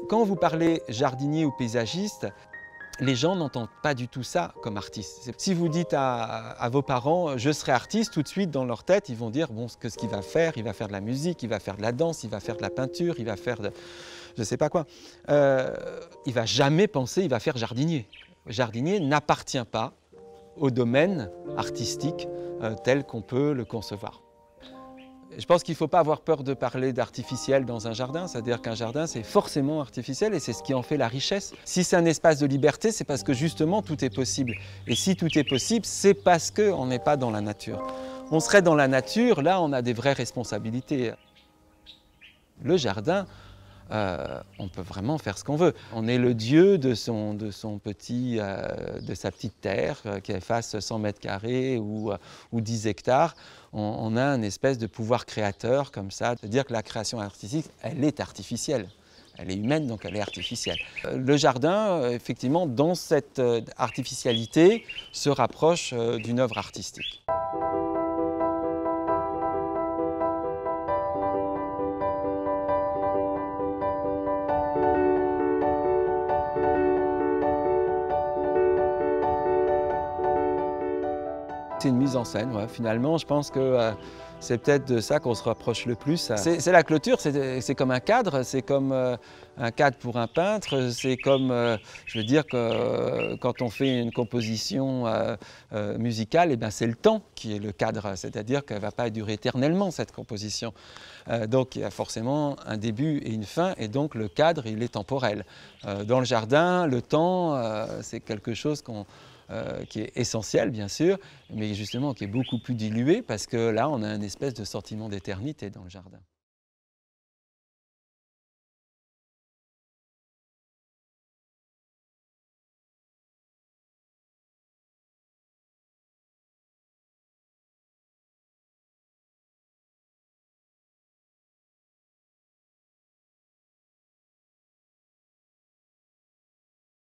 Quand vous parlez jardinier ou paysagiste, les gens n'entendent pas du tout ça comme artiste. Si vous dites à vos parents « je serai artiste », tout de suite dans leur tête, ils vont dire bon, ce qu'il va faire de la musique, il va faire de la danse, il va faire de la peinture, il va faire de je ne sais pas quoi. Il ne va jamais penser, il va faire jardinier. Jardinier n'appartient pas au domaine artistique tel qu'on peut le concevoir. Je pense qu'il ne faut pas avoir peur de parler d'artificiel dans un jardin, c'est-à-dire qu'un jardin c'est forcément artificiel et c'est ce qui en fait la richesse. Si c'est un espace de liberté, c'est parce que justement tout est possible. Et si tout est possible, c'est parce qu'on n'est pas dans la nature. On serait dans la nature, là on a des vraies responsabilités. Le jardin, on peut vraiment faire ce qu'on veut. On est le dieu de sa petite terre, qu'elle fasse 100 mètres carrés ou 10 hectares. On a une espèce de pouvoir créateur comme ça, c'est-à-dire que la création artistique, elle est artificielle. Elle est humaine, donc elle est artificielle. Le jardin, effectivement, dans cette artificialité, se rapproche d'une œuvre artistique. C'est une mise en scène, ouais. Finalement, je pense que c'est peut-être de ça qu'on se rapproche le plus. C'est la clôture, c'est comme un cadre, c'est comme un cadre pour un peintre, c'est comme, je veux dire, que quand on fait une composition musicale, eh bien, c'est le temps qui est le cadre, c'est-à-dire qu'elle ne va pas durer éternellement cette composition. Donc il y a forcément un début et une fin, et donc le cadre, il est temporel. Dans le jardin, le temps, c'est quelque chose qui est essentiel bien sûr, mais justement qui est beaucoup plus dilué parce que là on a une espèce de sentiment d'éternité dans le jardin.